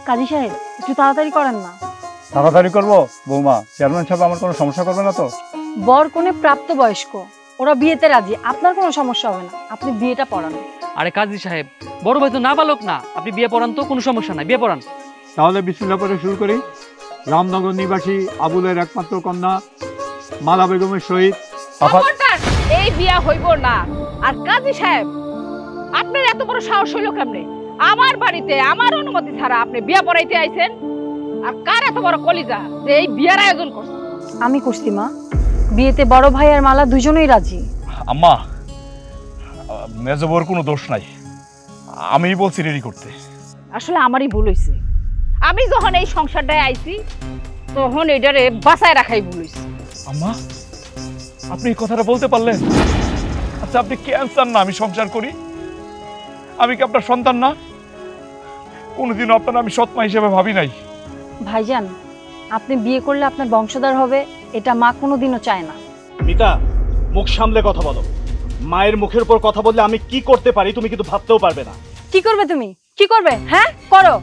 কাজী সাহেব একটু তাড়াতাড়ি করেন না। তাড়াতাড়ি করবো বৌমা? চেয়ারম্যান সাহেব আমার কোনো সমস্যা করবে না তো? বর কোনে প্রাপ্তবয়স্ক, ওরা বিয়েতে রাজি, আপনার কোনো সমস্যা হবে না, আপনি বিয়েটা পড়ান। আরে কাজী সাহেব, বড় ভাই তো নাবালক না, আপনি বিয়ে পড়ান তো, কোনো সমস্যা নাই, বিয়ে পড়ান। তাহলে বিসমিল্লাহ পড়ে শুরু করি। রামনগর নিবাসী আবুলের একমাত্র কন্যা মালা বেগমের সহিত এই বিয়া হইব না। আর কাজী সাহেব, আপনার এত বড় সাহস হইল কেমনে? আমার বাড়িতে আমার অনুমতি ছাড়া আপনি বিয়া পড়াইতে আইছেন? আর কার এত বড় কলিজা যে এই বিয়ার আয়োজন করছে? আমি করছি মা, বিয়েতে বড় ভাই আর মালা দুজনেই রাজি। আম্মা, মেজবর কোনো দোষ নাই, আমি বলছি রেডি করতে। আসলে আমারই ভুল হইছে। আমি যখন এই সংসারটায় আইছি তখন এটারে বাঁচায় রাখাই ভুল হইছে। আম্মা, আপনি এই কথাটা বলতে পারলেন? আচ্ছা, আপনি কেন চান না আমি সংসার করি? আমি কি আপনার সন্তান না? কোনোদিনও আপনার আমি সৎমা হিসেবে ভাবি নাই। ভাইজান, আপনি বিয়ে করলে আপনার বংশধর হবে, এটা মা কোনোদিনও চায় না। মিতা, মুখ সামলে কথা বলো। মায়ের মুখের উপর কথা বললে আমি কি করতে পারি তুমি কিন্তু ভাবতেও পারবে না। কি করবে তুমি? কি করবে? হ্যাঁ করো।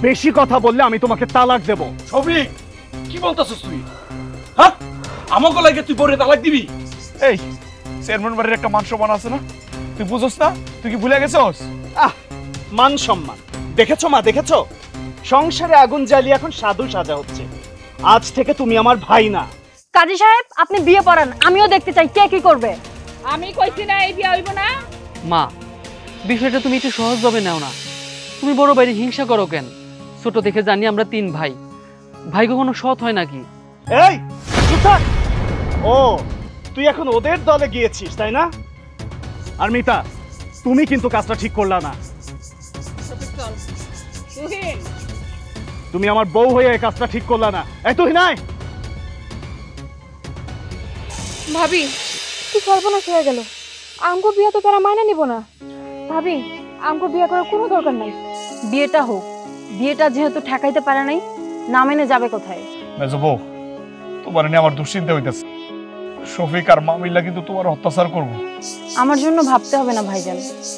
বেশি কথা বললে আমি তোমাকে তালাক দেব। শফিক, কি বলতাছস তুই? হ্যাঁ, আমাকে লাগে তুই বড়ে তালাক দিবি? এই চেয়ারম্যান বাড়ির একটা মান সম্মান আছে না, তুই বুঝছস না? তুই কি ভুলে গেছস? মান সম্মান দেখেছো মা, দেখেছো? সংসারে আগুন জ্বালিয়ে এখন সাধু সাজা হচ্ছে। আজ থেকে তুমি আমার ভাই না। কাজী সাহেব, আপনি বিয়ে পড়ান, আমিও দেখতে চাই কে কি করবে। আমি কইছি না এই বিয়া হইব না? মা, বিষয়টা তুমি একটু সহজভাবে নাও না। তুমি বড় ভাইয়ের হিংসা করো কেন? ছোট দেখে জানি আমরা 3 ভাই, ভাই কখনো সৎ হয় নাকি? এই চুপ থাক। ও, তুই এখন ওদের দলে গিয়েছিস তাই না? আর মিতা, তুমি কিন্তু কাজটা ঠিক করলা না। তুমি আমার বউ হয়ে এই কাজটা ঠিক করলা না। এই তুই নাই ভাবি, কি সর্বনাশ হয়ে গেল। আমগো বিয়ে তো তারা মাইনে নিব না। ভাবি, আমগো বিয়ে করার কোনো দরকার নাই। বিয়েটা হোক, বিয়েটা যেহেতু ঠেকাইতে পারে নাই, না মেনে যাবে কোথায়? মেজবো, তোমার নিয়ে আমার দুশ্চিন্তা হইতেছে। শফিক আর মামিল্লা কিন্তু তোমার অত্যাচার করবো। আমার জন্য ভাবতে হবে না ভাইজান,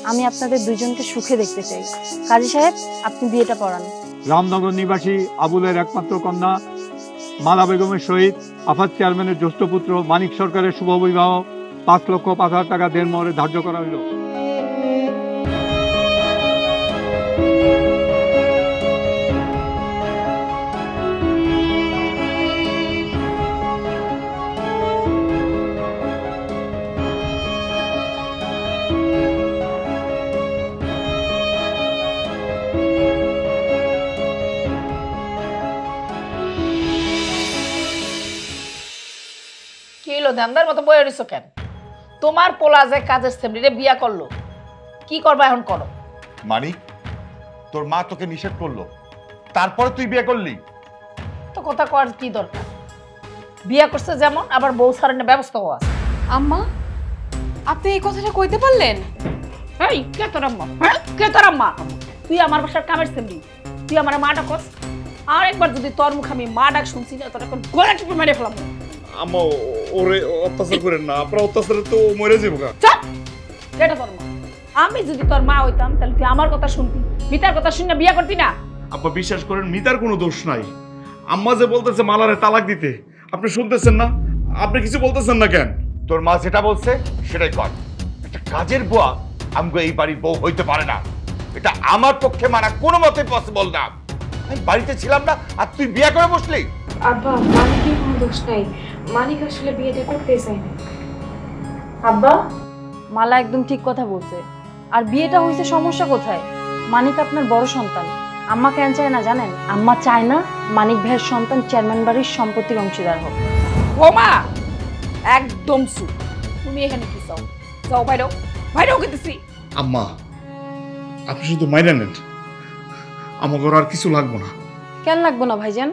আমি আপনাদের দুজনকে সুখে দেখতে চাই। কাজী সাহেব, আপনি বিয়েটা পড়ান। রামনগর নিবাসী আবুলের একমাত্র কন্যা মালা বেগমের সহিত আফাদ চেয়ারম্যানের জ্যেষ্ঠ পুত্র মানিক সরকারের শুভ বিবাহ 5,05,000 টাকা দেড়মহরে ধার্য করা হইল। কি হলো ধান্দার মতো বয়ে রইছো কেন? তোমার পোলা যে কাজের সেমরিরে বিয়া করলো, কি করবা এখন করো। মানিক, তোর মা তোকে নিষেধ করলো, তারপরে তুই বিয়ে করলি? তো কথা কর কি দরকার? বিয়া করছে যেমন, আবার বউ ছাড়ানোর ব্যবস্থাও আছে। আম্মা, আপনি এই কথাটা কইতে পারলেন? এই কে তোর আম্মা? হ্যাঁ, কে তোর আম্মা? তুই আমার বাসার কামের সেমরি, তুই আমার মা ডাকস। আর একবার যদি তোর মুখ আমি মা ডাক শুনছি না, তোর এখন গলা টিপে মেরে ফেলাম। আম্মা, ওরে অত্যাচার করেন না, আপনার অত্যাচারে তো মরে যাবো। চল, এটা তোর মা। আমি যদি তোর মা হইতাম তাহলে তুই আমার কথা শুনতি, মিতার কথা শুনে বিয়া করতি না। আপা বিশ্বাস করেন, মিতার কোনো দোষ নাই। আম্মা যে বলতেছে মালারে তালাক দিতে, আপনি শুনতেছেন না? আপনি কিছু বলতেছেন না কেন? তোর মা যেটা বলছে সেটাই কর। একটা কাজের বুয়া আমগো এই বাড়ির বউ হইতে পারে না, এটা আমার পক্ষে মানা কোনো মতে পসিবল না। আমি বাড়িতে ছিলাম না আর তুই বিয়ে করে বসলি? আব্বা, মানিকের কোনো দোষ নাই। মানিক আসলে বিয়েটা করতে চায় না। আব্বা, মালা একদম ঠিক কথা বলছে। আর বিয়েটা হইছে সমস্যা কোথায়? মানিক আপনার বড় সন্তান। আম্মা কেন চায় না জানেন? আম্মা চায় না মানিক ভাইয়ের সন্তান চেয়ারম্যান বাড়ির সম্পত্তির অংশীদার হোক। ও মা, একদম চুপ। তুমি এখানে কি চাও? যাও বাইরেও, বাইরেও গেতেছি। আম্মা, আপনি শুধু মাইনা নেন, আমাকে আর কিছু লাগবে না। কেন লাগবো না ভাইজান?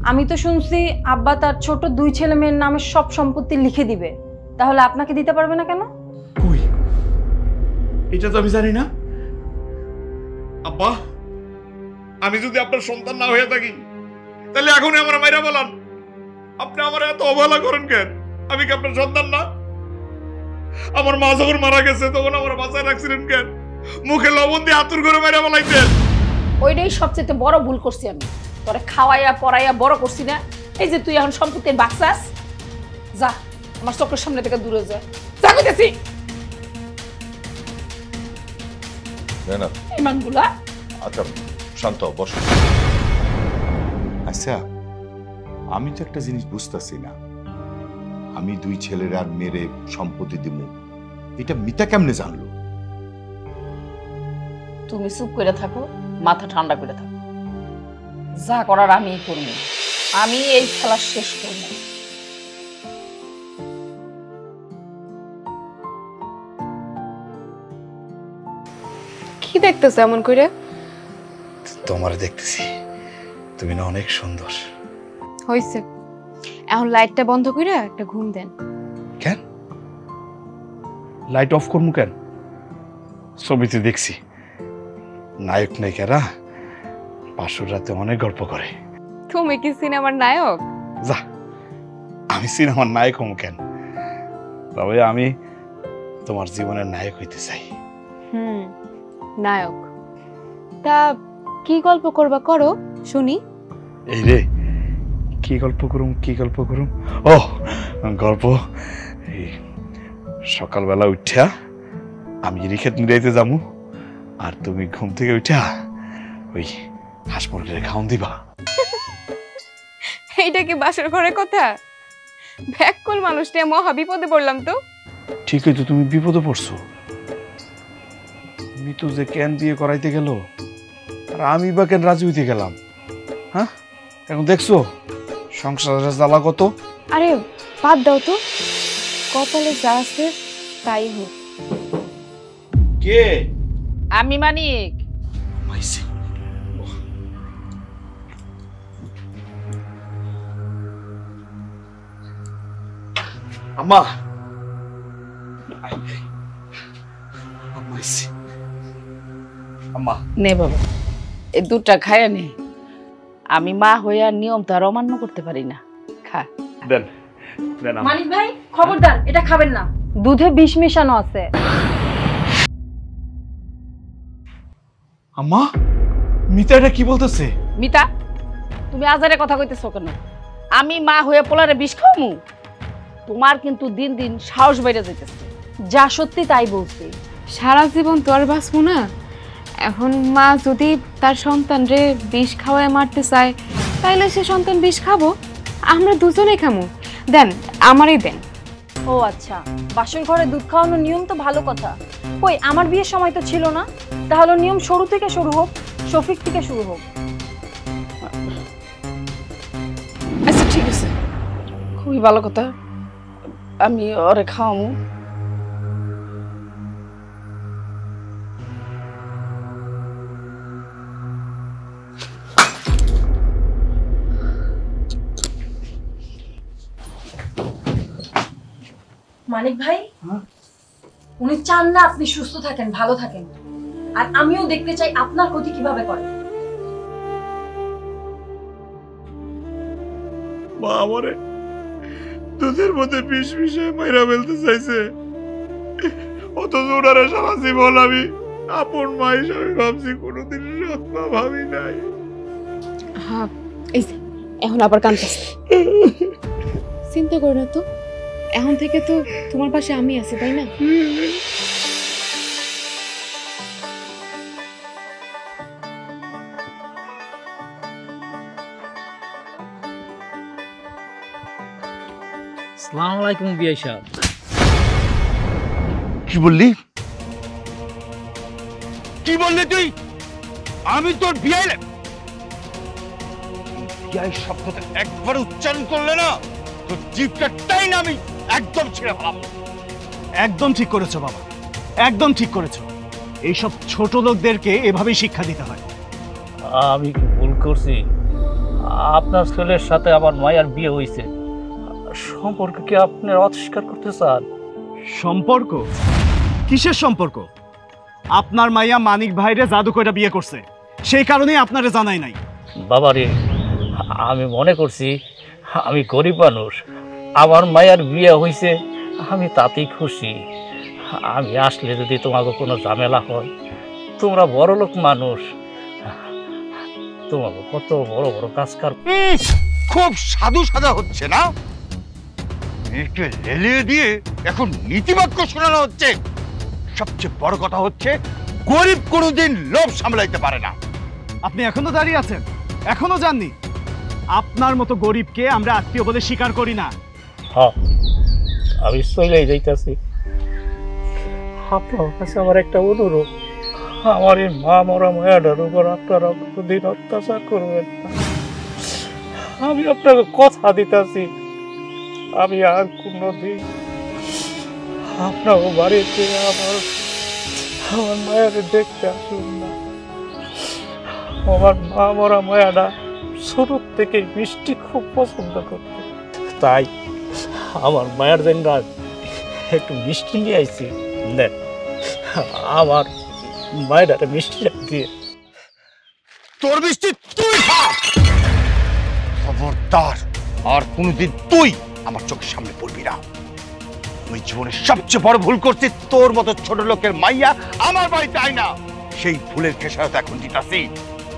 আমি তো শুনছি আব্বা তার ছোট 2 ছেলে মেয়ের নামে সব সম্পত্তি লিখে দিবে, তাহলে আপনাকে দিতে পারবে না কেন? কই, এটা তো আমি জানি না। আব্বা, আমি যদি আপনার সন্তান না হয়ে থাকি তাহলে এখনই আমার মাইরা বলান। আপনি আমার এত অবহেলা করেন কেন? আমি কি আপনার সন্তান না? আমার মা যখন মারা গেছে তখন আমার বাঁচায় রাখছিলেন কেন? মুখে লবণ দিয়ে আতুর করে মাইরা বলাইতেন। ওইটাই সবচেয়ে বড় ভুল করছি আমি। তোরে খাওয়াইয়া পড়াইয়া বড় করছি না। এই যে তুই এখন সম্পত্তির বাক্সাস, যা আমার চোখের সামনে থেকে দূরে যা, যা কইতেছি। না ইমানগুলা আচ্ছা শান্ত বস। আচ্ছা আমি তো একটা জিনিস বুঝতেছি না, আমি দুই ছেলের আর মেরে সম্পত্তি দিব, এটা মিতা কেমনে জানলো? তুমি চুপ করে থাকো, মাথা ঠান্ডা করে থাকো। যা করার আমি করব, আমি এই খেলা শেষ করব। কি দেখতেছ এমন করে? তোমার দেখতেছি, তুমি না অনেক সুন্দর। হইছে, এখন লাইটটা বন্ধ করে একটা ঘুম দেন। কেন লাইট অফ করবো কেন? ছবিতে দেখছি নায়ক নায়িকারা পাশুর রাতে অনেক গল্প করে। তুমি কি সিনেমার নায়ক? যা, আমি সিনেমার নায়ক হম কেন, তবে আমি তোমার জীবনের নায়ক হইতে চাই। নায়ক? তা কি গল্প করবা করো শুনি। এই রে, কি গল্প করুম কি গল্প করুম? ও গল্প, এই সকালবেলা উঠা আমি রিখেত মিলাইতে যাবো, আর তুমি ঘুম থেকে উঠা ওই হাঁস মুরগির খাওন দিবা। এইটা কি বাসর ঘরের কথা? ব্যাককল মানুষটা মহা বিপদে পড়লাম তো। ঠিকই তো, তুমি বিপদে পড়ছো। মিতু যে কেন বিয়ে করাইতে গেল, আর আমি বা কেন রাজি হইতে গেলাম? হ্যাঁ, এখন দেখছো সংসারের জ্বালা কত। আরে বাদ দাও তো, কপালে যা আছে তাই হোক। কে? আমি মানিক। মাইসি আম্মা, আম্মা নে বাবা, এই দুধটা খায় নে। আমি মা হইয়া নিয়ম তো আর অমান্য করতে পারি না। খা। দেন দেন। মানিক ভাই খবরদার, এটা খাবেন না, দুধে বিষ মেশানো আছে। আম্মা, মিতা এটা কি বলতেছে? মিতা, তুমি আজারে কথা কইতেছো কেন? আমি মা হয়ে পোলারে বিষ খাওয়ামু? তোমার কিন্তু দিন দিন সাহস বেড়ে যাইতেছে। যা সত্যি তাই বলছি। সারা জীবন তো আর বাঁচবো না, এখন মা যদি তার সন্তানরে বিষ খাওয়ায় মারতে চায়, তাইলে সে সন্তান বিষ খাবো, আমরা দুজনেই খামু। দেন, আমারই দেন। ও আচ্ছা, বাসর ঘরে দুধ খাওয়ানোর নিয়ম তো ভালো কথা। কই আমার বিয়ের সময় তো ছিল না, তাহলে নিয়ম শুরু থেকে শুরু হোক, শফিক থেকে শুরু হোক। আচ্ছা ঠিক আছে, খুবই ভালো কথা, আমি ওরে খাওয়ামু। মানিক ভাই, উনি চান না আপনি সুস্থ থাকেন, ভালো থাকেন, আর আমিও দেখতে চাই আপনার ক্ষতি কিভাবে করে। মা আমারে দুধের মধ্যে বিষ মিশিয়ে মাইরা ফেলতে চাইছে, অথচ ওনারা সারা জীবন আমি আপন মা হিসাবে ভাবছি, কোনোদিন সৎ মা ভাবি নাই। হ্যাঁ, এই যে এখন আবার কাঁদতেছে। চিন্তা করো না তো, এখন থেকে তো তোমার পাশে আমি আছি, তাই না? আসসালামু আলাইকুম বিআই সাহেব। কি বললি? কি বললি তুই? আমি তোর বিয়ে শব্দটা একবার উচ্চারণ করলে না, তোর জিভটা টাই না আমি একদম ছেড়ে ফেলাম। একদম ঠিক করেছো বাবা, একদম ঠিক করেছো। এইসব ছোট লোকদেরকে এভাবেই শিক্ষা দিতে হয়। আমি কি ভুল করছি? আপনার ছেলের সাথে আমার মায়ের বিয়ে হয়েছে, সম্পর্ক কি আপনি অস্বীকার করতে চান? সম্পর্ক? কিসের সম্পর্ক? আপনার মাইয়া মানিক ভাইরে জাদু কইরা বিয়ে করছে, সেই কারণেই আপনারে জানাই নাই। বাবারে, আমি মনে করছি আমি গরিব মানুষ, আমার মায়ের বিয়ে হয়েছে, আমি তাতেই খুশি। আমি আসলে যদি তোমাকে কোনো ঝামেলা হয়, তোমরা বড় লোক মানুষ, বাবা, কত বড় বড় কাজ কার। খুব সাধু সাদা হচ্ছে না, মেয়েকে লেলিয়ে দিয়ে এখন নীতিবাক্য শোনানো হচ্ছে। সবচেয়ে বড় কথা হচ্ছে গরিব কোনোদিন লোভ সামলাইতে পারে না। আপনি এখনো দাঁড়িয়ে আছেন, এখনো জাননি? আপনার মতো গরিবকে আমরা আত্মীয় বলে স্বীকার করি না। হ্যাঁ, আমি চলেই যাইতাছি। আপনার কাছে আমার একটা অনুরোধ, আমার এই মা মরা মায়াটার উপর আপনারা কোনোদিন অত্যাচার করবেন না। আমি আপনাকে কথা দিতেছি, আমি আর কোনোদিন আপনার বাড়িতে আমার মায়ের দেখতে আসুন না। আমার মা মরা মায়াটা ছোট থেকে মিষ্টি খুব পছন্দ করত, তাই আমার মায়ের জন্য একটু মিষ্টি নিয়ে আইছি। দেখ, আমার মায়ের একটা মিষ্টি দিয়ে। তোর মিষ্টি তুই খা, খবরদার আর কোনোদিন তুই আমার চোখের সামনে পড়বি না। আমি জীবনের সবচেয়ে বড় ভুল করছি, তোর মতো ছোট লোকের মাইয়া আমার বাড়িতে আয় না। সেই ভুলের খেসারত এখন দিতাছি।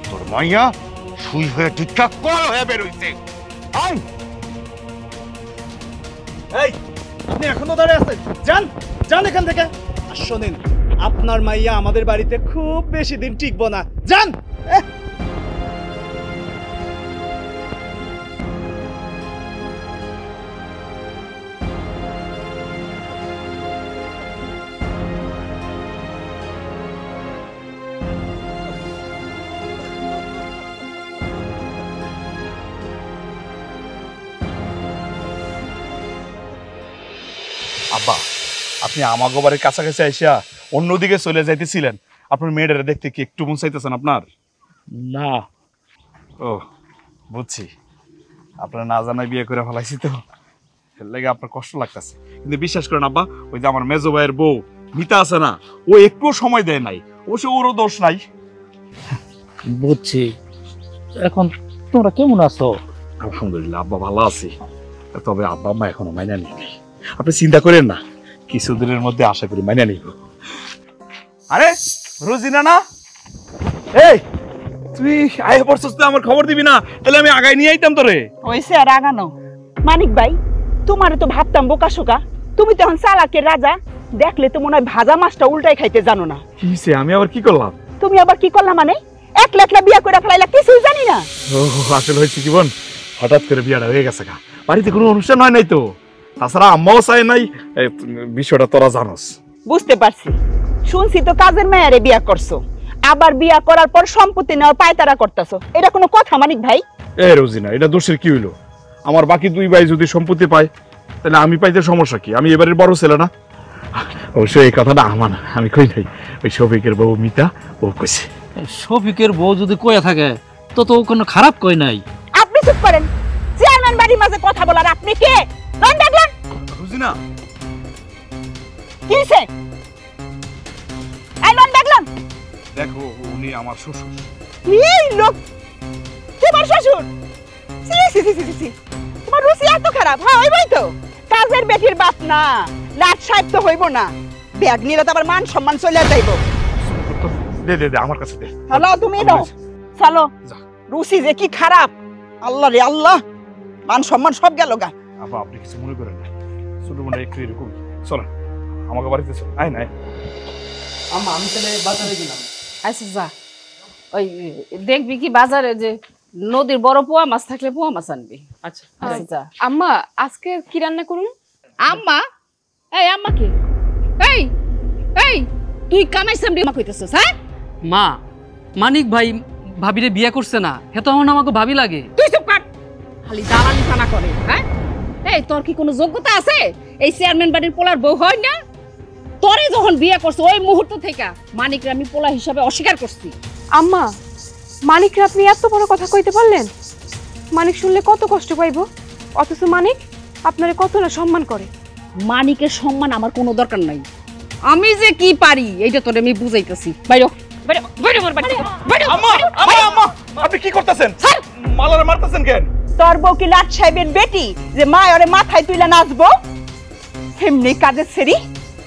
তোর মাইয়া সুই হয়ে টিকা কল হয়ে বেরোইছে। আয়, এই আপনি এখনো দাঁড়িয়ে আছেন? যান যান এখান থেকে। আর শোনেন, আপনার মাইয়া আমাদের বাড়িতে খুব বেশি দিন টিকবো না। যান। আব্বা, আপনি আমাগো বাড়ির কাছাকাছি আইসা অন্যদিকে চলে যাইতেছিলেন, আপনার মেয়েটারে দেখতে কি একটু মন চাইতেছেন আপনার? না। ও বুঝছি, আপনার না জানাই বিয়ে করে ফেলাইছি তো, এর লাগে আপনার কষ্ট লাগতেছে। কিন্তু বিশ্বাস করেন আব্বা, ওই যে আমার মেজো ভাইয়ের বউ মিতা আছে না, ও একটু সময় দেয় নাই, অবশ্য ওরও দোষ নাই। বুঝছি। এখন তোমরা কেমন আছো? আলহামদুলিল্লাহ আব্বা, ভালো আছি। তবে আব্বা আম্মা এখনো মাইনা নেই। আপনি চিন্তা করেন না, কিছুদিনের মধ্যে আশা করি মাইনা নিব। আরে রোজিনা না, এই তুই আয় পড়ছস, তুই আমার খবর দিবি না? তাহলে আমি আগায় নিয়ে আইতাম তোরে। হইছে আর আগানো। মানিক ভাই, তোমারে তো ভাবতাম বোকা শোকা, তুমি তো এখন চালাকের রাজা। দেখলে তো মনে হয় ভাজা মাছটা উল্টাই খাইতে জানো না। কি হইছে? আমি আবার কি করলাম? তুমি আবার কি করলা মানে? একলা একলা বিয়া করে ফেলাইলা, কিছুই জানি না। ও আসলে হয়েছে কি বোন, হঠাৎ করে বিয়াটা হয়ে গেছে গা, বাড়িতে কোনো অনুষ্ঠান হয় নাই তো, তাছাড়া আম্মাও চায় নাই। বিষয়টা তোরা জানোস। বুঝতে পারছি, শুনছি তো কাজের মেয়ারে বিয়া করছো, আবার বিয়া করার পর সম্পত্তি নেওয়ার পায়তারা করতেছো। এটা কোনো কথা মানিক ভাই? এ রোজিনা, এটা দোষের কি হইলো? আমার বাকি দুই ভাই যদি সম্পত্তি পায়, তাহলে আমি পাইতে সমস্যা কি? আমি এবারের বড় ছেলে না? অবশ্য এই কথাটা আমার না, আমি কই নাই, ওই শফিকের বউ মিতা ও কইছে। শফিকের বউ যদি কয়ে থাকে তো তো কোনো খারাপ কই নাই। আপনি চুপ করেন। চেয়ারম্যান বাড়ির মাঝে কথা বলার আপনি কে? কোন ডাকলেন? রোজিনা, কি হইছে? এই লোন ডাকলাম। দেখো উনি আমার শ্বশুর। এই লোক তোমার শ্বশুর? সি সি সি সি সি, তোমার রুচি এত খারাপ? হ্যাঁ হইবই তো, কাজের বেটির বাপ না, লাট সাহেব তো হইব না। ব্যাগ নিলে তো আবার মান সম্মান চলে যাইব। দে দে দে আমার কাছে দে। হ্যালো, তুমি দাও। চলো, রুচি যে কি খারাপ, আল্লাহ রে আল্লাহ, মান সম্মান সব গেল গা। আপা আপনি কিছু মনে করেন না, ছোট বোনটা একটু এরকম। চলেন আমাকে বাড়িতে চল। আয় নাই আম্মা, আমি তাহলে বাজারে গেলাম। আচ্ছা যা, ওই দেখবি কি বাজারে যে নদীর বড় পোয়া মাছ থাকলে পোয়া মাছ আনবি। আচ্ছা আচ্ছা যা। আম্মা, আজকে কি রান্না করুন? আম্মা? এই আম্মা কি? এই এই তুই কামাই সামনে মা কইতেছস? হ্যাঁ মা, মানিক ভাই ভাবিরে বিয়ে করছে না, হে তো এখন আমাকে ভাবি লাগে। তুই চুপ কর, খালি দালালি ফানা করে। হ্যাঁ, এই তোর কি কোনো যোগ্যতা আছে এই চেয়ারম্যান বাড়ির পোলার বউ হয় না? তোরে যখন বিয়ে করছে ওই মুহূর্ত থেকে মানিকরে আমি পোলা হিসাবে অস্বীকার করছি। আম্মা, মানিকরে আপনি এত বড় কথা কইতে পারলেন? মানিক শুনলে কত কষ্ট পাইব, অথচ মানিক আপনারে কত না সম্মান করে। মানিকের সম্মান আমার কোনো দরকার নাই, আমি যে কি পারি এইটা তোরে আমি বুঝাইতেছি। বাইরো বাইরো বাইরো মোর বাড়ি থেকে, বাইরো। আম্মা আম্মা আম্মা, আপনি কি করতেছেন? মালারে মারতেছেন কেন? তোর বউ কি লাট সাহেবের বেটি যে মা ওরে মাথায় তুইলা নাচবো? এমনি কাজের সেরি,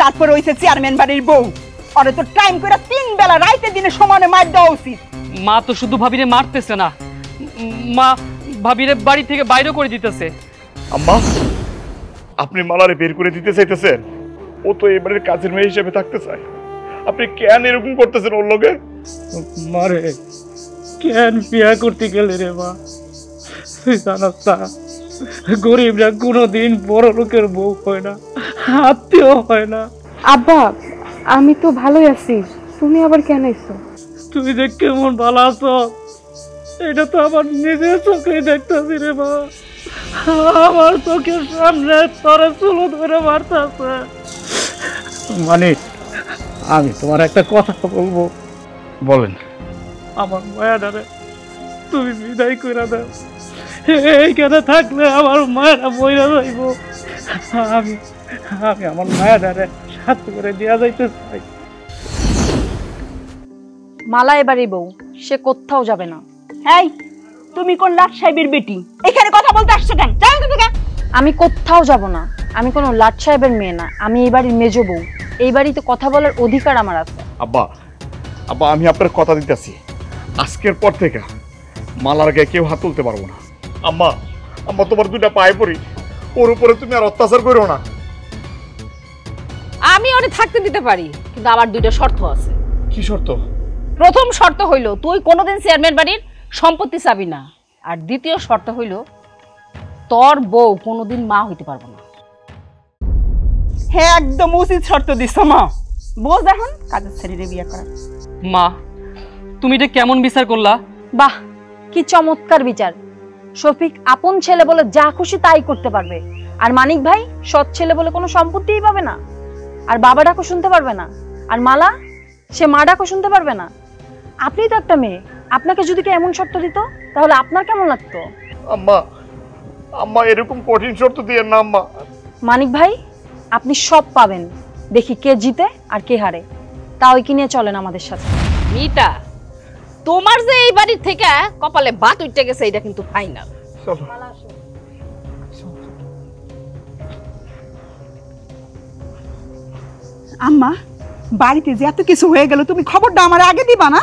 তারপর হইছে চেয়ারম্যান বাড়ির বউ। ওরে তো টাইম করে 3 বেলা রাইতে দিনে সমানে মার দেওয়া উচিত। মা তো শুধু ভাবিরে মারতেছে না, মা ভাবিরে বাড়ি থেকে বাইরে করে দিতেছে। আম্মা, আপনি মালারে বের করে দিতে চাইতেছেন? ও তো এবারের কাজের মেয়ে হিসেবে থাকতে চায়, আপনি কেন এরকম করতেছেন ওর লগে? মারে কেন বিয়া করতে গেলে রে মা? তুই জানাস না, গরিবরা কোনোদিন বড় লোকের বউ হয় না, আত্মীয় হয় না। আব্বা, আমি তো ভালোই আছি, তুমি আবার কেন এসছো? তুই যে কেমন ভালো আছো এটা তো আমার নিজের চোখে দেখতেছি রে মা। আমার চোখের সামনে তোরে চুলো ধরে মারতেছে। মানে আমি তোমার একটা কথা বলবো। বলেন। আমার মায়াটারে তুমি বিদায় করে দাও, এইখানে থাকলে আমার মায়েরা বইরা যাইব। আমি আমি আমার মায়াটারে সাথে করে দেওয়া যাইতে চাই। মালা এবারই বউ, সে কোথাও যাবে না। এই তুমি কোন লাট সাহেবের বেটি? এখানে কথা বলতে আসছো কেন? যাও তো থেকে। আমি কোথাও যাব না, আমি কোনো লাট সাহেবের মেয়ে না, আমি এই বাড়ির মেজো বউ। এই বাড়িতে কথা বলার অধিকার আমার আছে। আব্বা, আব্বা আমি আপনার কথা দিতেছি, আজকের পর থেকে মালার গায়ে কেউ হাত তুলতে পারবো না। আম্মা, আম্মা তোমার দুটা পায়ে পড়ি, ওর উপরে তুমি আর অত্যাচার করো না। আমি ওরে থাকতে দিতে পারি, কিন্তু আমার দুইটা শর্ত আছে। কি শর্ত? প্রথম শর্ত হইল তুই কোনোদিন চেয়ারম্যান বাড়ির সম্পত্তি চাবি না, আর দ্বিতীয় শর্ত হইল তোর বউ কোনোদিন মা হইতে পারবে না। হ্যাঁ, একদম উচিত শর্ত দিছ মা। বোঝ এখন কাজের ছেলেরে বিয়ে করা। মা, তুমি এটা কেমন বিচার করলা? বাহ, কি চমৎকার বিচার। শফিক আপন ছেলে বলে যা খুশি তাই করতে পারবে, আর মানিক ভাই সৎ ছেলে বলে কোনো সম্পত্তিই পাবে না, আর বাবা ডাকও শুনতে পারবে না, আর মালা সে মা ডাকও শুনতে পারবে না। আপনি তো একটা মেয়ে, আপনাকে যদি কেউ এমন শর্ত দিত তাহলে আপনার কেমন লাগতো? আম্মা, আম্মা এরকম কঠিন শর্ত দিয়েন না আম্মা। মানিক ভাই, আপনি সব পাবেন, দেখি কে জিতে আর কে হারে, তা ওই কিনে চলেন আমাদের সাথে। মিতা, তোমার যে এই বাড়ির থেকে কপালে বাত উঠে গেছে এটা কিন্তু ফাইনাল। আম্মা, বাড়িতে যে এত কিছু হয়ে গেল, তুমি খবরটা আমার আগে দিবা না?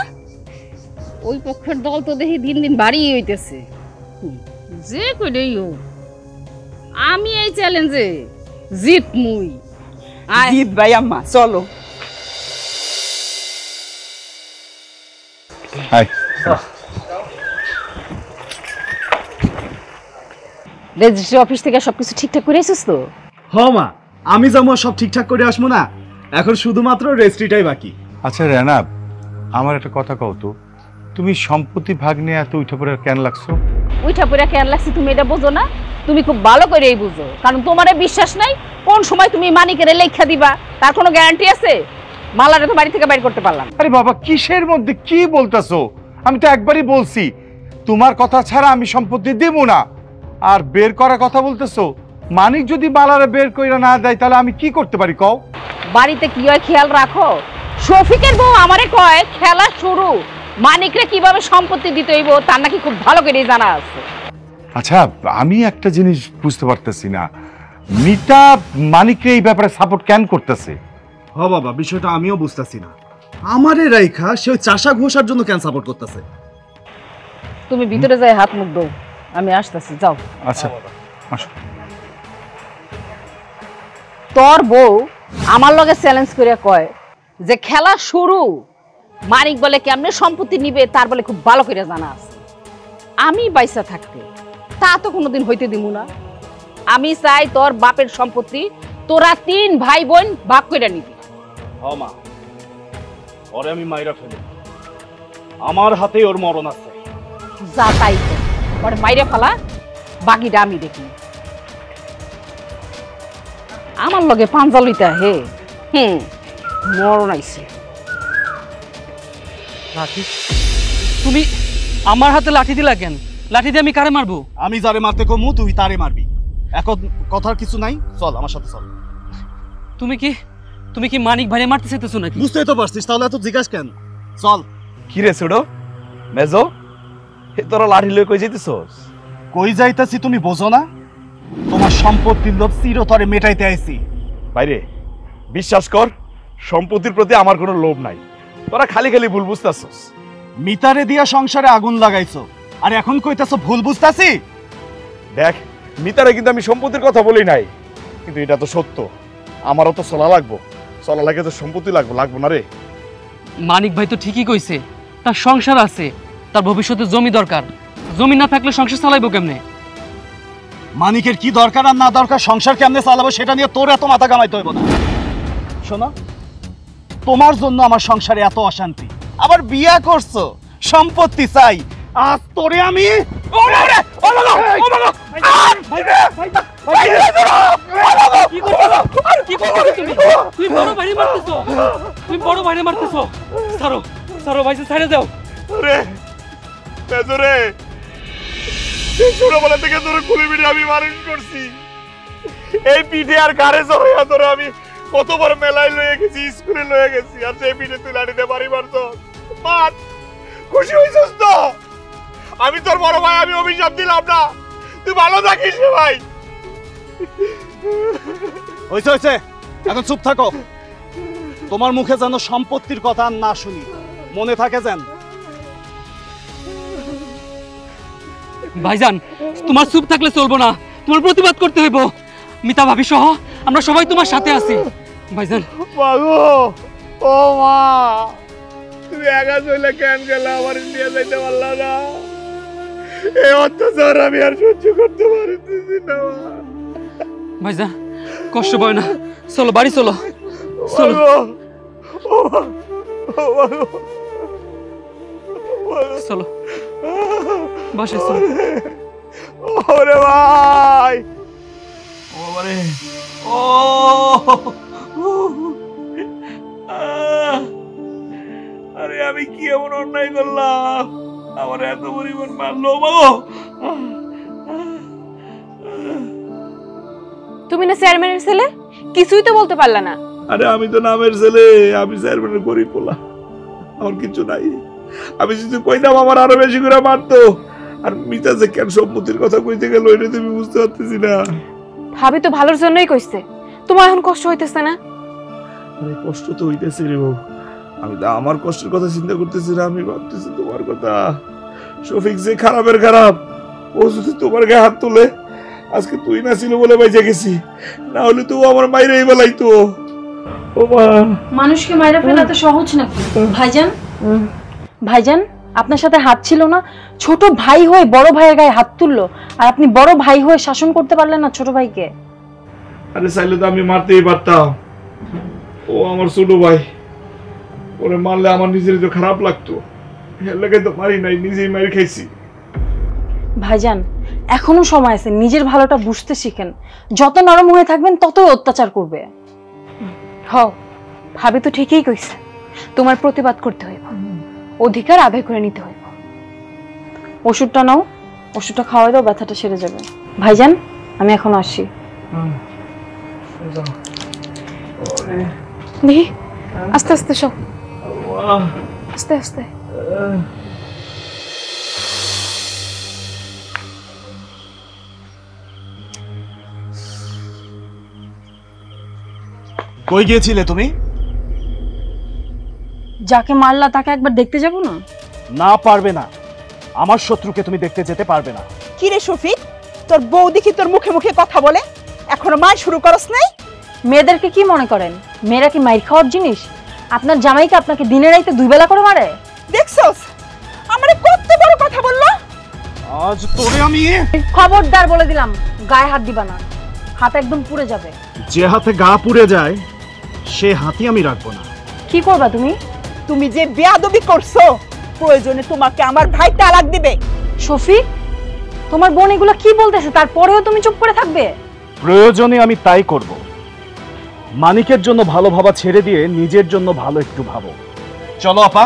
ওই পক্ষের দল তো দেখি দিন দিন বাড়ি হইতেছে। যে কইলেই হোক আমি এই চ্যালেঞ্জে জিত মুই। জিত ভাই আম্মা, চলো। হাই। রেজিস্ট্রি অফিস থেকে সবকিছু ঠিকঠাক করে এসেছিস তো? হ মা, আমি যাবো সব ঠিকঠাক করে আসবো না, এখন শুধুমাত্র রেজিস্ট্রিটাই বাকি। আচ্ছা রেনা, আমার একটা কথা কও তো, তুমি সম্পত্তি ভাগ নিয়ে এত উঠে পড়ে কেন লাগছো? উইঠা পড়া কেন লাগছে তুমি এটা বোঝো না? তুমি খুব ভালো করেই বুঝো, কারণ তোমারে বিশ্বাস নাই কোন সময় তুমি মানিকের লেখা দিবা তার কোনো গ্যারান্টি আছে? মালারে তো বাড়ি থেকে বাইর করতে পারলাম। আরে বাবা, কিসের মধ্যে কি বলতেছো? আমি তো একবারই বলছি তোমার কথা ছাড়া আমি সম্পত্তি দেব না, আর বের করার কথা বলতেছো। মানিক যদি মালারে বের কইরা না দেয় তাহলে আমি কি করতে পারি কও? বাড়িতে কি হয় খেয়াল রাখো। শফিকের বউ আমারে কয় খেলা শুরু, মানিকরে কিভাবে সম্পত্তি দিতে হইব তার নাকি খুব ভালো করে জানা আছে। আচ্ছা, আমি একটা জিনিস বুঝতে পারতেছি না, মিতা মানিককে এই ব্যাপারে সাপোর্ট কেন করতেছে? হ বাবা, বিষয়টা আমিও বুঝতেছি না। আমারে রাইখা সে ওই চাষা ঘোষার জন্য কেন সাপোর্ট করতেছে? তুমি ভিতরে যাই হাত মুখ দাও, আমি আসতেছি, যাও। আচ্ছা আসো। তোর বউ আমার লগে চ্যালেঞ্জ করে কয় যে খেলা শুরু, মানিক বলে কেমনে সম্পত্তি নিবে তার বলে খুব ভালো করে জানা আছে। আমি বাইসা থাকতে তা তো কোনোদিন হইতে দিব না। আমি চাই তোর বাপের সম্পত্তি তোরা 3 ভাই বোন ভাগ করে নিবি। হ মা, ওরে আমি মাইরা ফেলি, আমার হাতে ওর মরণ আছে। যা তাই তো, ওরে মাইরে ফেলা, বাকিটা আমি দেখি। আমার লগে পাঞ্জা লইতা হে, মরণ আইছে। লাঠি? তুমি আমার হাতে লাঠি দিলা কেন? লাঠি দিয়ে আমি কারে মারবো? আমি যারে মারতে কমু তুই তারে মারবি, এখন কথার কিছু নাই, চল আমার সাথে চল। তুমি কি মানিক ভাইরে মারতে চাইতেছো নাকি? বুঝতেই তো পারছিস, তাহলে এত জিজ্ঞাসা কেন? চল। কি রে ছোড়ো মেজো, তোরা লাঠি লয়ে কই যাইতেছস? কই যাইতাছি তুমি বোঝো না? তোমার সম্পত্তির লোভ চিরতরে মেটাইতে আইছি। বাইরে বিশ্বাস কর, সম্পত্তির প্রতি আমার কোনো লোভ নাই, তোরা খালি খালি ভুল বুঝতেছস। মিতারে দিয়া সংসারে আগুন লাগাইছো আর এখন কইতাছো ভুল বুঝতাছি। দেখ মিতারে কিন্তু আমি সম্পত্তির কথা বলি নাই, কিন্তু এটা তো সত্য। আমারও তো চলা লাগবো, চলা লাগে তো সম্পত্তি লাগবো না রে। মানিক ভাই তো ঠিকই কইছে, তার সংসার আছে, তার ভবিষ্যতে জমি দরকার। জমি না থাকলে সংসার চালাইবো কেমনে? মানিকের কি দরকার আর না দরকার, সংসার কেমনে চালাবো সেটা নিয়ে তোর এত মাথা কামাইতে হইব না। শোনো, তোমার জন্য আমার সংসারে এত অশান্তি, আবার বিয়া করছো, সম্পত্তি চাই, আজ তোরে আমি তুমি বড় ভাইরে মারতেছো, তুমি বড় ভাইরে মারতেছো। ছাড়ো ছাড়ো ভাই, ছেড়ে দাও। রে বেজরে ছোটবেলা থেকে তোর কুলি পিঠে আমি মানুষ করছি। এই পিঠে আর গাড়ে চড়াইয়া তোরে আমি কতবার মেলায় লয়ে গেছি, স্কুলে লয়ে গেছি, আর সেই পিঠে তুই লাঠিতে বাড়ি মারছ। মার, খুশি হইছিস তো? আমি তোর বড় ভাই, আমি অভিশাপ দিলাম না, তুই ভালো থাকিস রে ভাই। হইছে হইছে, এখন চুপ থাকো। তোমার মুখে যেন সম্পত্তির কথা আর না শুনি, মনে থাকে যেন। ভাইজান, তোমার চুপ থাকলে চলবো না, তোমার প্রতিবাদ করতে হইব। মিতা ভাবি সহ আমরা সবাই তোমার সাথে আছি। ভাইজান মাগো, ও মা, তুমি একা চলে কেন গেলে? আমার ইন্ডিয়া যাইতে পারলা না? এই অত্যাচার আমি আর সহ্য করতে পারতেছি না। ভাইজান কষ্ট পায় না, চলো বাড়ি চলো। চলো চলো বাসে চলো। ওরে ভাই, ও বাবারে, ও আরে আমি কি এমন অন্যায় করলাম? আমার এত পরিমাণ মারলো বাবা। তুমি না চেয়ারম্যানের ছেলে, কিছুই তো বলতে পারলা না। আরে আমি তো নামের ছেলে, আমি চেয়ারম্যানের গরিব পোলা, আমার কিছু নাই। আমি যদি কইতাম আমার আরো বেশি করে মারতো। আর মিতা যে কেন সম্পত্তির কথা কইতে গেল এটা তুমি বুঝতে পারতেছি না। ভাবি তো ভালোর জন্যই কইছে, তোমার এখন কষ্ট হইতেছে না? আরে কষ্ট তো হইতেছে রে বউ, আমি তো আমার কষ্টের কথা চিন্তা করতেছি না, আমি ভাবতেছি তোমার কথা। শফিক যে খারাপের খারাপ, ও যদি তোমার গায়ে হাত তোলে, আজকে তুই না ছিল বলে বাইজে গেছি, না হলে তো আমার মাইরেই বেলাইতো। ও মা, মানুষকে মাইরা ফেলা তো সহজ নাকি ভাইজান? ভাইজান, আপনার সাথে হাত ছিল না, ছোট ভাই হয়ে বড় ভাইয়ের গায়ে হাত তুললো, আর আপনি বড় ভাই হয়ে শাসন করতে পারলেন না ছোট ভাইকে? আরে চাইলে তো আমি মারতেই পারতাম, ও আমার ছোট ভাই, ওরে মারলে আমার নিজের তো খারাপ লাগতো, এর লাগে তো মারি নাই, নিজেই মারি খাইছি। ভাইজান, এখনো সময় আছে, নিজের ভালোটা বুঝতে শিখেন। যত নরম হয়ে থাকবেন ততই অত্যাচার করবে। ভাবি তো ঠিকই কইছে, তোমার প্রতিবাদ করতে হইব, অধিকার আদায় করে নিতে হইব। ওষুধটা নাও, ওষুধটা খাওয়াই দাও, ব্যথাটা সেরে যাবে। ভাইজান, আমি এখন আসি। দেখি, আস্তে আস্তে সব, আস্তে আস্তে। কই গিয়েছিলে তুমি? যাকে মারলা তাকে একবার দেখতে যাব না? না, পারবে না, আমার শত্রুকে তুমি দেখতে যেতে পারবে না। কি রে শফিক, তোর বউ দেখি তোর মুখে মুখে কথা বলে, এখনো মার শুরু করস নাই? মেয়েদেরকে কি মনে করেন? মেয়েরা কি মাইর খাওয়ার জিনিস? আপনার জামাইকে আপনাকে দিনে রাইতে দুই বেলা করে মারে? দেখছস আমারে কত বড় কথা বললো। আজ তোরে আমি খবরদার বলে দিলাম, গায়ে হাত দিবা না, হাত একদম পুড়ে যাবে। যে হাতে গা পুড়ে যায় সে হাতই আমি রাখবো না। কি করবা তুমি? তুমি যে বেয়াদবি করছো, প্রয়োজনে তোমাকে আমার ভাই তালাক দিবে। শফিক, তোমার বোন এগুলো কি বলতেছে, তারপরেও তুমি চুপ করে থাকবে? প্রয়োজনে আমি তাই করব। মানিকের জন্য ভালো ভাবা ছেড়ে দিয়ে নিজের জন্য ভালো একটু ভাবো। চলো আপা।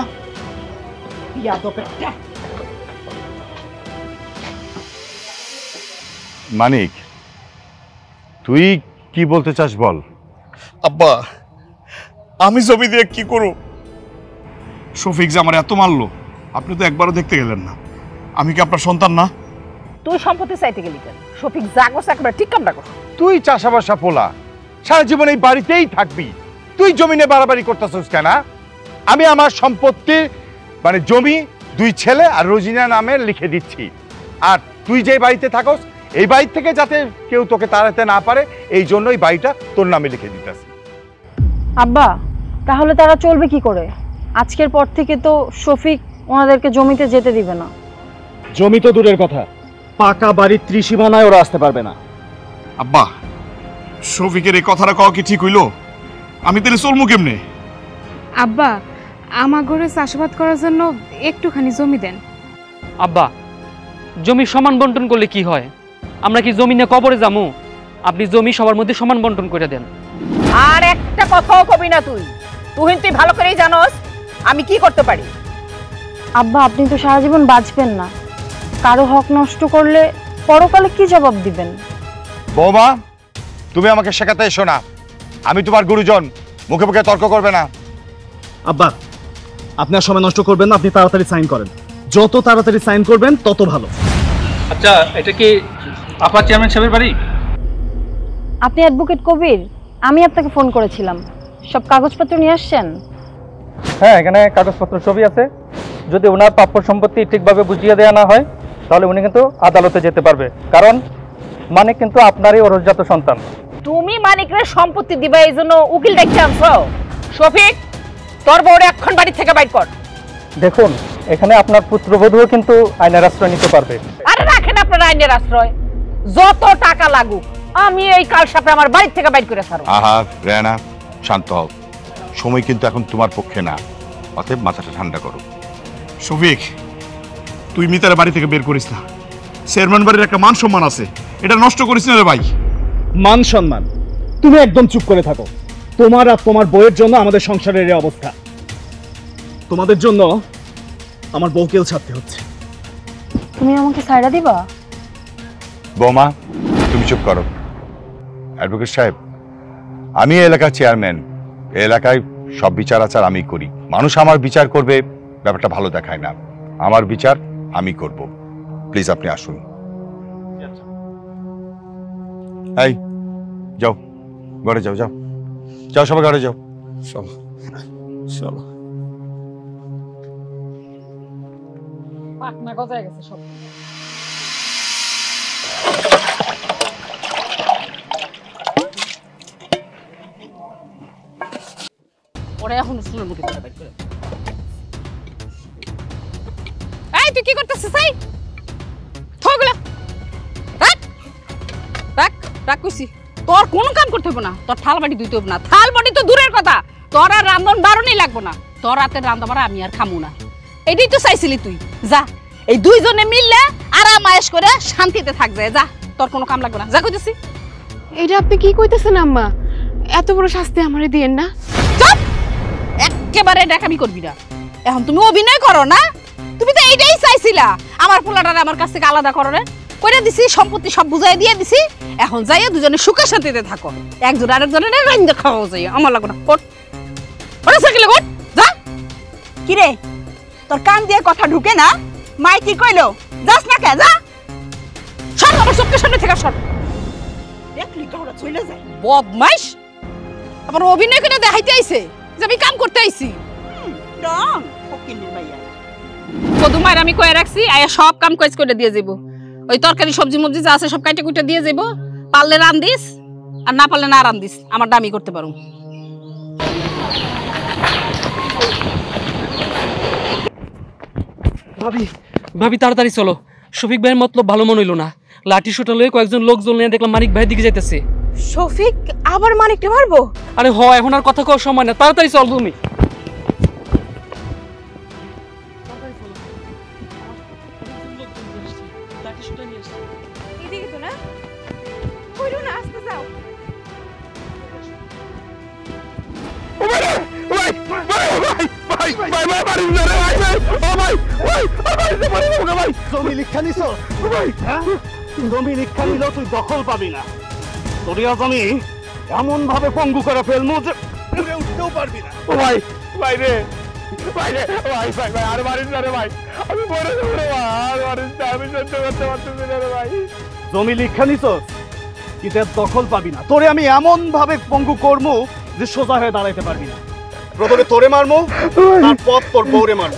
মানিক, তুই কি বলতে চাস বল। আব্বা, আমি জমি দিয়ে কি করব? শফিক যে আমার এত মারলো, আপনি তো একবারও দেখতে গেলেন না। আমি কি আপনার সন্তান না? তুই সম্পত্তি চাইতে গেলি কেন? শফিক যা করছে একবার ঠিক কামটা কর। তুই চাষাবাসা পোলা, সারা জীবন এই বাড়িতেই থাকবি, তুই জমিনে বাড়াবাড়ি করতেছিস কেন? আমি আমার সম্পত্তি মানে জমি দুই ছেলে আর রোজিনা নামে লিখে দিচ্ছি। আর তুই যে বাড়িতে থাকস এই বাড়ি থেকে যাতে কেউ তোকে তাড়াতে না পারে এই জন্যই বাড়িটা তোর নামে লিখে দিতেছি। আব্বা তাহলে তারা চলবে কি করে? আজকের পর থেকে তো শফিক ওনাদেরকে জমিতে যেতে দিবে না। জমি তো দূরের কথা, পাকা বাড়ির ত্রিসীমানায় ওরা আসতে পারবে না। আব্বা শফিকের এই কথাটা কওয়া কি ঠিক হইল? আমি তাহলে চলমু কেমনে? আব্বা আমার ঘরে চাষাবাদ করার জন্য একটুখানি জমি দেন। আব্বা জমি সমান বন্টন করলে কি হয়? আমরা কি জমি নিয়ে কবরে যামু? আপনি জমি সবার মধ্যে সমান বন্টন করে দেন। আর একটা কথাও কবি না তুই। তুই ভালো করেই জানোস আমি কি করতে পারি। আব্বা আপনি তো সারা জীবন বাঁচবেন না, কারো হক নষ্ট করলে পরকালে কি জবাব দিবেন? বৌমা তুমি আমাকে শেখাতে এসো না, আমি তোমার গুরুজন, মুখে মুখে তর্ক করবে না। আব্বা আপনার সময় নষ্ট করবেন না, আপনি তাড়াতাড়ি সাইন করেন। যত তাড়াতাড়ি সাইন করবেন তত ভালো। আচ্ছা এটা কি আপা চেয়ারম্যান সাহেবের বাড়ি? আপনি অ্যাডভোকেট কবির? আমি আপনাকে ফোন করেছিলাম, সব কাগজপত্র নিয়ে আসছেন? হ্যাঁ এখানে কাগজপত্র সবই আছে। যদি ওনার প্রাপ্য সম্পত্তি ঠিকভাবে বুঝিয়ে দেওয়া না হয় তাহলে উনি কিন্তু আদালতে যেতে পারবে, কারণ মানিক কিন্তু আপনারই অরজাত সন্তান। তুমি মানিকের সম্পত্তি দিবা এই জন্য উকিল ডেকে আনছো? শফিক তোর বউরে এখন বাড়ি থেকে বাইর কর। দেখুন এখানে আপনার পুত্রবধূও কিন্তু আইনের আশ্রয় নিতে পারবে। আরে রাখেন আপনার আইনের আশ্রয়, যত টাকা লাগুক আমি এই কাল সাপে আমার বাড়ি থেকে বাইর করে ছাড়ব। আহা রেনা শান্ত হও, সময় কিন্তু এখন তোমার পক্ষে না, অতএব মাথাটা ঠান্ডা করো। শফিক তুই মিতার বাড়ি থেকে বের করিস না, চেয়ারম্যান বাড়ির একটা মান সম্মান আছে, এটা নষ্ট করিস না রে ভাই। মান সম্মান? তুমি একদম চুপ করে থাকো। তোমার আর তোমার বউয়ের জন্য আমাদের সংসারের এই অবস্থা। তোমাদের জন্য আমার বউকেও ছাড়তে হচ্ছে। তুমি আমাকে ছাইড়া দিবা? বৌমা তুমি চুপ করো। অ্যাডভোকেট সাহেব আমি এই এলাকার চেয়ারম্যান, এই এলাকায় সব বিচার আচার আমি করি। মানুষ আমার বিচার করবে ব্যাপারটা ভালো দেখায় না, আমার বিচার আমি করব। প্লিজ আপনি আসুন। এই যাও ঘরে যাও, যাও যাও সবাই ঘরে যাও। চলো চলো। পাকনা গজায় গেছে সব। ওরে এখন শুনে মুখে ধরে বাইর করে। এই তুই কি করতেছিস? এই থগলা রাখ রাখ রাখ কইছি, তোর কোনো কাম করতে হবে না, তোর থাল বাটি ধুইতে হবে না। থাল বাটি তো দূরের কথা, তোর আর রান্ধন বারণই লাগবো না। তোর রাতের রান্না বাড়া আমি আর খামু না, এটাই তো চাইছিলি তুই। যা এই দুইজনে মিললে আরাম আয়েশ করে শান্তিতে থাকবে, যা তোর কোনো কাম লাগবে না, যা কইতেছি। এটা আপনি কি কইতেছেন আম্মা? এত বড় শাস্তি আমারে দিয়েন না। চুপ, একেবারে দেখাবি করবি না। এখন তুমি অভিনয় করো না, তুমি তো এইটাই চাইছিলা আমার পোলাটারে আমার কাছ থেকে আলাদা করো রে। কইরা দিছি, সম্পত্তি সব বুঝাই দিয়ে দিছি, এখন যাইয়া দুজনে সুখে শান্তিতে থাকো। একজন আরেকজনের রাইন্দা খাওয়া যাই, আমার লাগবে না। কোট ওরে সাইকেলে কোট যা। কি রে তোর কান দিয়ে কথা ঢুকে না? মাই কি কইলো? যাস না কে? যা সর আমার চোখের সামনে থেকে সর। দেখলি তোরা চলে যায় বদমাইশ, আমার অভিনয় করে দেখাইতে আইছে যে আমি কাম করতে আইছি। রং ফকিনের মাইয়া। কদু মায়ের আমি কয়ে রাখছি আয়া সব কাম কাজ করে দিয়ে যাবো। ওই তরকারি সবজি মবজি যা আছে সব কাইটে কুইটে দিয়ে যাবো। পারলে রান দিস আর না পারলে না রান দিস, আমার দামি করতে পারো। ভাবি ভাবি তাড়াতাড়ি চলো, শফিক ভাইয়ের মতলব ভালো মনে হইলো না। লাঠি সোটা লয়ে কয়েকজন লোকজন নিয়ে দেখলাম মানিক ভাইয়ের দিকে যাইতেছে। শফিক আবার মানিককে মারবো? আরে হ, এখন আর কথা কওয়ার সময় না, তাড়াতাড়ি চল তুমি। এদিকে তো না, কইরো না, আস্তে যাও। জমি লিখা নিছ? জমি লিখা নিল তুই দখল পাবি না। তোর জমি এমন ভাবে পঙ্গু করে ফেলমু যে উঠতেও পারবি না। ভাই ভাই রে ভাই রে ভাই ভাই ভাই আর মারিস না রে ভাই, আমি মরে যাবো রে ভাই, আর মারিস না, আমি সহ্য করতে পারতেছি না রে ভাই। জমি লিখা নিছ কিন্তু দখল পাবি না। তোরে আমি এমন ভাবে পঙ্গু করমু যে সোজা হয়ে দাঁড়াইতে পারবি না। প্রথমে তোরে মারমু, তারপর তোর বউরে মারমু।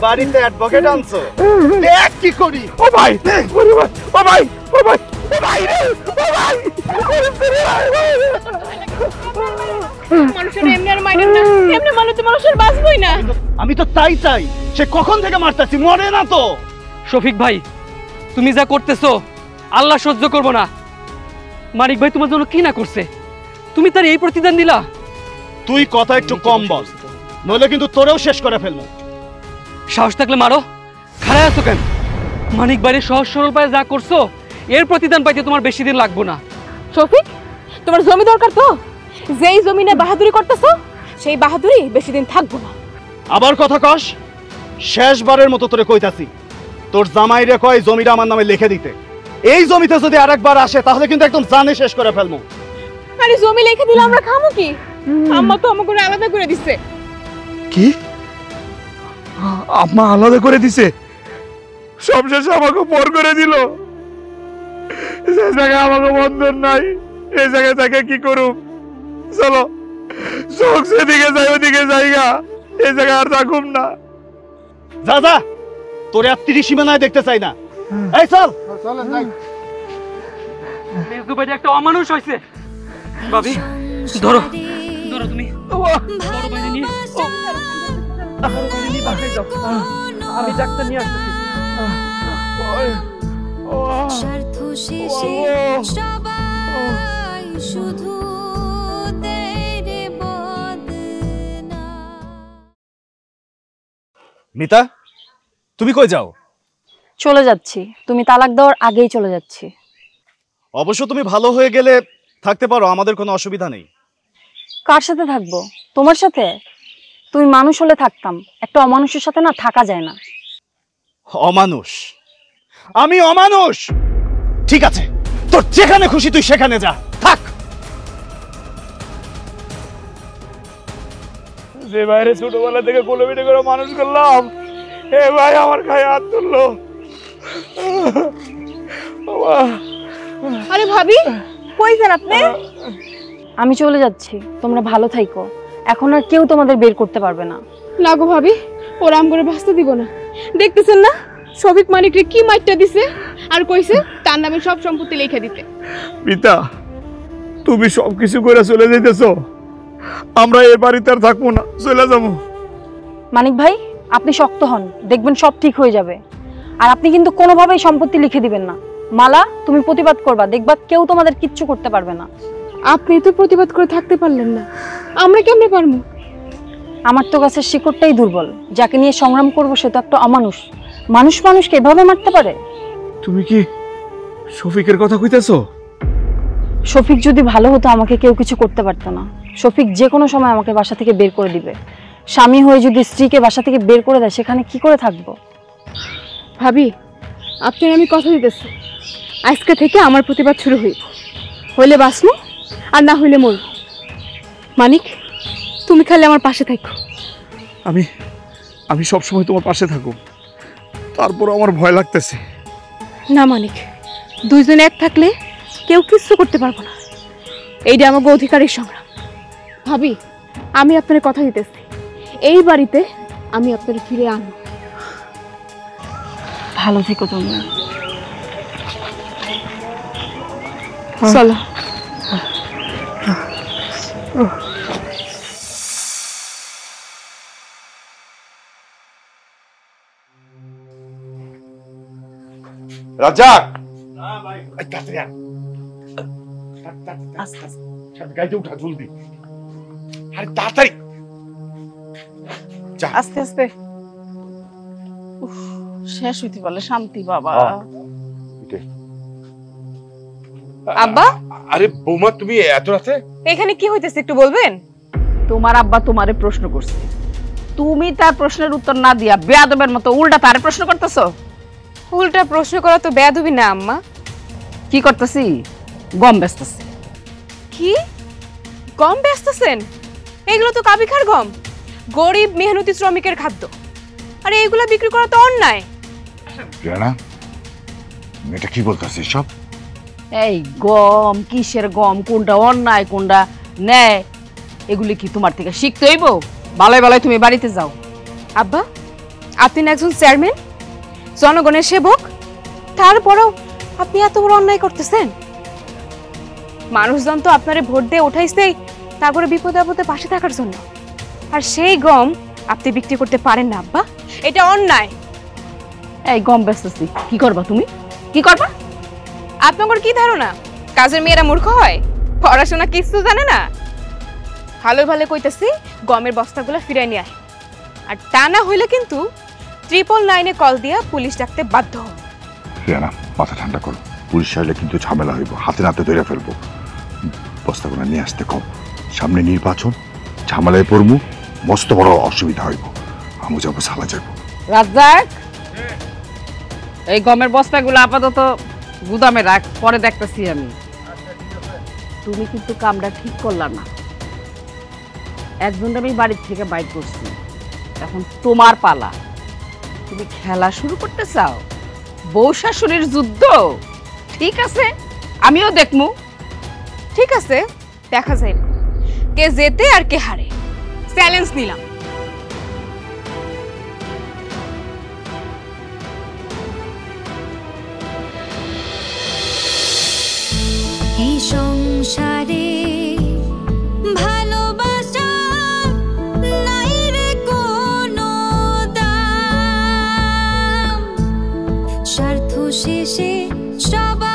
বাড়িতে অ্যাডভোকেট আনছো? দেখ কি করি। ও ভাই ও ভাই ও ভাই ও ভাই ও ভাই ও ভাই মানুষের এমনি আর মাইরেন না, এমনি মানুষ তো মানুষের বাঁচবই না। আমি তো তাই চাই, সে কখন থেকে মারতাছি, মরে না তো। শফিক ভাই, তুমি যা করতেছো আল্লাহ সহ্য করবো না। মানিক ভাই তোমার জন্য কি না করছে, তুমি তার এই প্রতিদান দিলা? তুই কথা একটু কম বল, নইলে কিন্তু তোরেও শেষ করে ফেলবো। সাহস থাকলে মারো, খাড়ায় আছো কেন? মানিক ভাইয়ের সহজ সরল পায়ে যা করছো এর প্রতিদান পাইতে তোমার বেশি দিন লাগবো না। শফিক, তোমার জমি দরকার তো? যেই জমিনে বাহাদুরি করতেছো সেই বাহাদুরি বেশি দিন থাকবো না। আবার কথা কস? শেষবারের মতো তোরে কইতাছি, তোর জামাইরে কয় জমিটা আমার নামে লিখে দিতে। এই জমিতে যদি আরেকবার আসে তাহলে কিন্তু একদম জানে শেষ করে ফেলবো। আরে জমি লিখে দিলে আমরা খামু কি? আম্মা তো আমাকে আলাদা করে দিচ্ছে। কি আম্মা আলাদা করে দিছে? সবশেষে আমাকে পর করে দিল। যে জায়গায় আমাকে বন্ধন নাই, এই জায়গায় থেকে কি করুম? চলো চোখ সেদিকে যাই ওদিকে জায়গা, এই জায়গায় আর থাকুম না। যা যা, তোরে আর 30 সীমানায় দেখতে চাই না। এই চল চলেন যাই। মেজু ভাই একটা অমানুষ হইছে। ভাবি ধরো ধরো, তুমি বড় ভাই নিয়ে বড় ভাই নিয়ে বাসায় যাও, আমি ডাক্তার নিয়ে আসতেছি। স্বার্থ শেষে সবাই শুধু তেরে বদনা। মিতা, তুমি কই যাও? চলে যাচ্ছি, তুমি তালাক দেওয়ার আগেই চলে যাচ্ছি। অবশ্য তুমি ভালো হয়ে গেলে থাকতে পারো, আমাদের কোনো অসুবিধা নেই। কার সাথে থাকবো? তোমার সাথে? তুমি মানুষ হলে থাকতাম, একটা অমানুষের সাথে না থাকা যায় না। অমানুষ? আমি অমানুষ? ঠিক আছে, তোর যেখানে খুশি তুই সেখানে যা, থাক। যে বাইরে ছোটবেলা থেকে কোলে পিঠে করে মানুষ করলাম, এ ভাই আমার গায়ে হাত তুললো। আরে ভাবি, কই যান আপনি? আমি চলে যাচ্ছি, তোমরা ভালো থাইকো। এখন আর কেউ তোমাদের বের করতে পারবে না। না গো ভাবি, ওরা আম করে বাঁচতে দিব না। দেখতেছেন না শফিক মানিকরে কি মাইটটা দিছে, আর কইছে তার নামে সব সম্পত্তি লিখে দিতে। পিতা, তুমি সবকিছু করে চলে যাইতেছো, আমরা এই বাড়িতে আর থাকবো না, চলে যাবো। মানিক ভাই, আপনি শক্ত হন, দেখবেন সব ঠিক হয়ে যাবে। আর আপনি কিন্তু কোনোভাবেই সম্পত্তি লিখে দিবেন না। মালা, তুমি প্রতিবাদ করবা, দেখবা কেউ তোমাদের কিচ্ছু করতে পারবে না। আপনি তো প্রতিবাদ করে থাকতে পারলেন না, আমরা কেমনে পারবো? আমার তো কাছে শিকড়টাই দুর্বল। যাকে নিয়ে সংগ্রাম করবো সে তো একটা অমানুষ। মানুষ মানুষকে এভাবে মারতে পারে? তুমি কি শফিকের কথা কইতেছো? শফিক যদি ভালো হতো আমাকে কেউ কিছু করতে পারতো না। শফিক যে কোনো সময় আমাকে বাসা থেকে বের করে দিবে। স্বামী হয়ে যদি স্ত্রীকে বাসা থেকে বের করে দেয়, সেখানে কি করে থাকবো? ভাবি, আপনার আমি কথা দিতেছি, আজকে থেকে আমার প্রতিবাদ শুরু হইলে বাঁচবো, আর না হইলে মরবো। মানিক, তুমি খালি আমার পাশে থাকো। আমি সবসময় তোমার পাশে থাকো, তারপর আমার ভয় লাগতেছে। না মানিক, দুইজন এক থাকলে কেউ কিচ্ছু করতে পারবো না। এইটা আমার অধিকারের সংগ্রাম। ভাবি, আমি আপনার কথা দিতেছি, এই বাড়িতে আমি আপনার ফিরে আনবো। ভালো থেকো তোমরা। চলো। রাজ্জাক, গাইতে উঠা জলদি, আরে তাড়াতাড়ি আস্তে আস্তে। শেষ হইতে পারলে শান্তি বাবা। আব্বা, আরে বৌমা, তুমি এত রাতে এখানে কি হইতেছে একটু বলবেন? তোমার আব্বা তোমারে প্রশ্ন করছে, তুমি তার প্রশ্নের উত্তর না দিয়া বেয়াদবের মতো উল্টা তারে প্রশ্ন করতেছো। উল্টা প্রশ্ন করা তো বেয়াদবি না আম্মা। কি করতেছি? গম বেচতেছি। কি গম বেচতেছেন? এগুলো তো কাবিখার গম, গরিব মেহনতি শ্রমিকের খাদ্য। আরে এগুলো বিক্রি করা তো অন্যায়। জানা এটা কি বলতেছিস সব? এই গম কিসের গম, কোনটা অন্যায় কোনটা ন্যায়, এগুলি কি তোমার থেকে শিখতে হইব? ভালোই ভালোই তুমি বাড়িতে যাও। আব্বা, আপনি না একজন চেয়ারম্যান, জনগণের সেবক, তারপরেও আপনি এত বড় অন্যায় করতেছেন। মানুষজন তো আপনারে ভোট দিয়ে উঠাইছেই তারপরে বিপদে আপদে পাশে থাকার জন্য, আর সেই গম আপনি বিক্রি করতে পারেন না আব্বা, এটা অন্যায়। এই গম বেচতেছি, কি করবা তুমি, কি করবা? আপনার কি ধারণা কাজের মেয়েরা মূর্খ হয়, পড়াশোনা কিছু জানে না? ভালো ভালো কইতাছি গমের বস্তাগুলো ফিরাই নিয়ে আয়, আর তা না হইলে কিন্তু 999 কল দিয়া পুলিশ ডাকতে বাধ্য হব। রিয়ানা মাথা ঠান্ডা করো, পুলিশ আসলে কিন্তু ঝামেলা হইব, হাতে নাতে ধরে ফেলবো। বস্তাগুলো নিয়ে আসতে কম, সামনে নির্বাচন, ঝামেলায় পড়মু, মস্ত বড় অসুবিধা হইব। আমি যাবো, সালা যাবো। রাজ্জাক, এই গমের বস্তাগুলো আপাতত গুদামে রাখ, পরে দেখতেছি আমি। তুমি কিন্তু কামটা ঠিক করলা না। একজন আমি বাড়ির থেকে বাইর করছি, এখন তোমার পালা। তুমি খেলা শুরু করতে চাও, বউ শাশুড়ির যুদ্ধ? ঠিক আছে, আমিও দেখমু। ঠিক আছে, দেখা যায় কে জেতে আর কে হারে। চ্যালেঞ্জ নিলাম। এই সংসারে ভালোবাসা নাই রে কোনো দাম, স্বার্থ শেষে সবাই